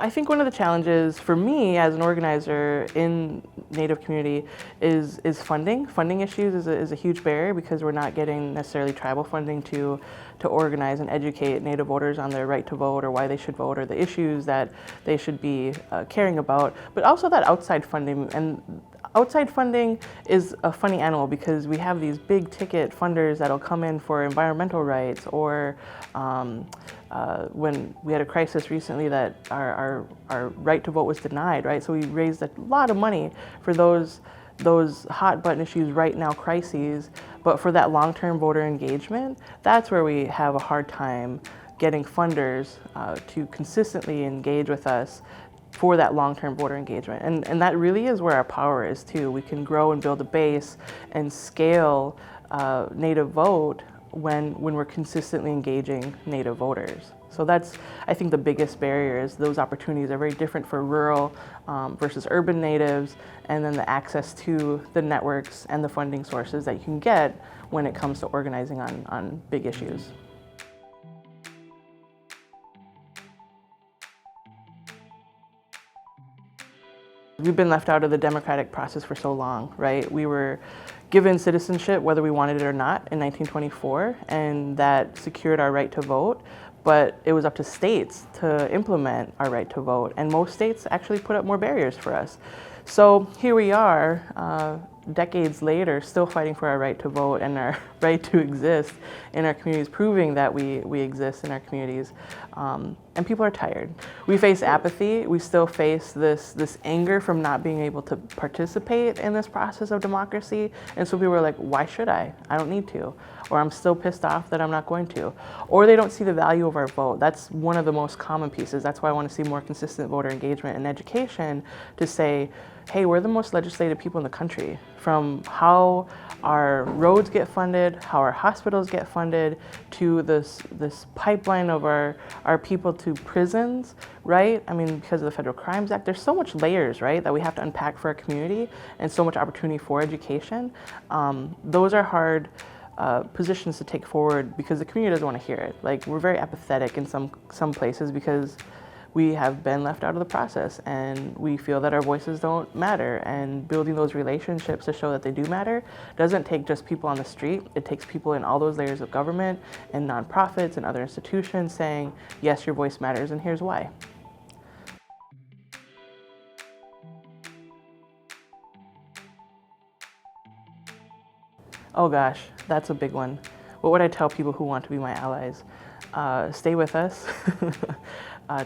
I think one of the challenges for me as an organizer in Native community is funding. Funding issues is a huge barrier because we're not getting necessarily tribal funding to organize and educate Native voters on their right to vote or why they should vote or the issues that they should be caring about, but also that outside funding. And outside funding is a funny animal because we have these big ticket funders that'll come in for environmental rights or when we had a crisis recently that our right to vote was denied, right? So we raised a lot of money for those hot button issues right now, crises, but for that long-term voter engagement, that's where we have a hard time getting funders to consistently engage with us for that long-term voter engagement. And that really is where our power is too. We can grow and build a base and scale Native vote when we're consistently engaging Native voters. So that's, I think, the biggest barrier is those opportunities are very different for rural versus urban Natives, and then the access to the networks and the funding sources that you can get when it comes to organizing on big issues. We've been left out of the democratic process for so long, right? We were given citizenship whether we wanted it or not in 1924, and that secured our right to vote, but it was up to states to implement our right to vote, and most states actually put up more barriers for us. So here we are, decades later, still fighting for our right to vote and our right to exist in our communities, proving that we exist in our communities. And people are tired. We face apathy. We still face this anger from not being able to participate in this process of democracy. And so people are like, why should I? I don't need to. Or I'm still pissed off that I'm not going to. Or they don't see the value of our vote. That's one of the most common pieces. That's why I want to see more consistent voter engagement and education to say, hey, we're the most legislated people in the country. From how our roads get funded, how our hospitals get funded, to this pipeline of our people to prisons, right? I mean, because of the Federal Crimes Act, there's so much layers, right, that we have to unpack for our community and so much opportunity for education. Those are hard positions to take forward because the community doesn't want to hear it. Like, we're very apathetic in some places because we have been left out of the process and we feel that our voices don't matter, and building those relationships to show that they do matter doesn't take just people on the street. It takes people in all those layers of government and nonprofits and other institutions saying, yes, your voice matters and here's why. Oh gosh, that's a big one. What would I tell people who want to be my allies? Stay with us.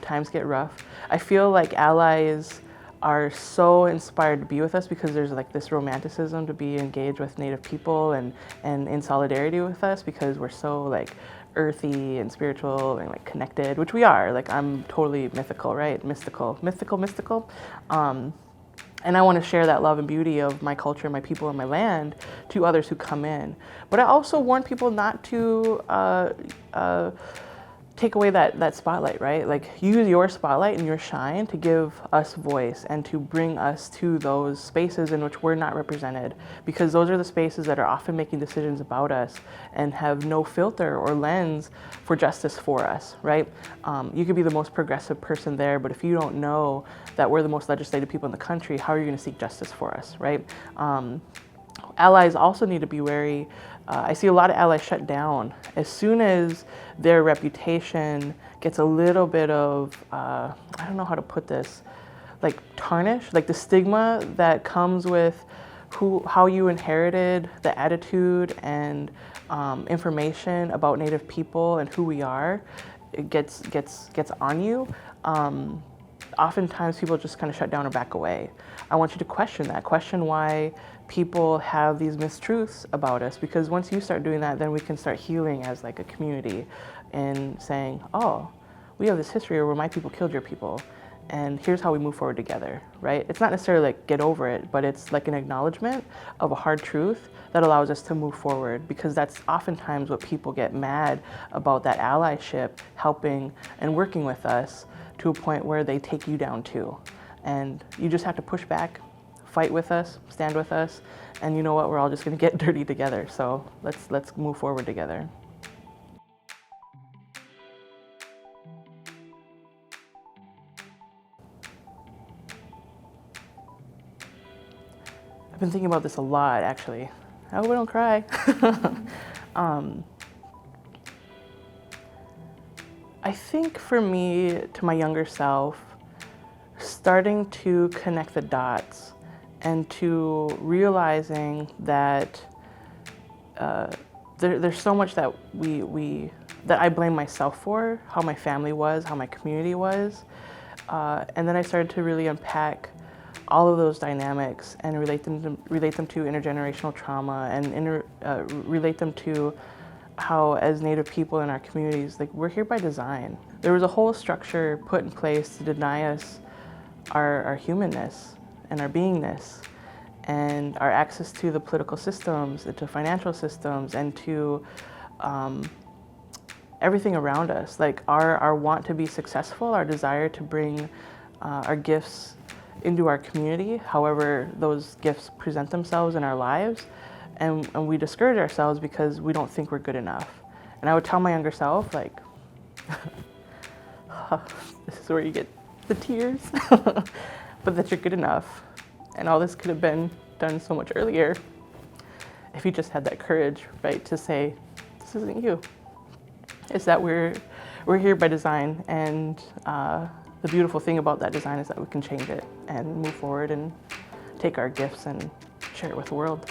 Times get rough. I feel like allies are so inspired to be with us because there's like this romanticism to be engaged with Native people and in solidarity with us because we're so like earthy and spiritual and like connected, which we are. Like, I'm totally mythical, right? Mystical. And I want to share that love and beauty of my culture, my people, and my land to others who come in. But I also warn people not to take away that spotlight, right? Like, use your spotlight and your shine to give us voice and to bring us to those spaces in which we're not represented, because those are the spaces that are often making decisions about us and have no filter or lens for justice for us, right? You could be the most progressive person there, but if you don't know that we're the most legislated people in the country, how are you going to seek justice for us, right? Allies also need to be wary. I see a lot of allies shut down as soon as their reputation gets a little bit of, I don't know how to put this, like tarnish, like the stigma that comes with how you inherited the attitude and information about Native people and who we are. It gets on you. Oftentimes people just kind of shut down or back away. I want you to question that. Question why people have these mistruths about us, because once you start doing that, then we can start healing as like a community and saying, oh, we have this history where my people killed your people, and here's how we move forward together, right? It's not necessarily like get over it, but it's like an acknowledgement of a hard truth that allows us to move forward, because that's oftentimes what people get mad about, that allyship helping and working with us to a point where they take you down too. And you just have to push back, fight with us, stand with us, and you know what, we're all just gonna get dirty together. So let's move forward together. I've been thinking about this a lot, actually. I hope I don't cry. I think for me, to my younger self, starting to connect the dots and to realizing that there's so much that that I blame myself for, how my family was, how my community was, and then I started to really unpack all of those dynamics and relate them to intergenerational trauma and relate them to how, as Native people in our communities, like, we're here by design. There was a whole structure put in place to deny us our humanness and our beingness and our access to the political systems, and to financial systems, and to everything around us. Like our want to be successful, our desire to bring our gifts into our community, however those gifts present themselves in our lives, and we discourage ourselves because we don't think we're good enough. And I would tell my younger self, like, this is where you get the tears, but that you're good enough. And all this could have been done so much earlier if you just had that courage, right, to say, this isn't you. It's that we're here by design, and the beautiful thing about that design is that we can change it and move forward and take our gifts and share it with the world.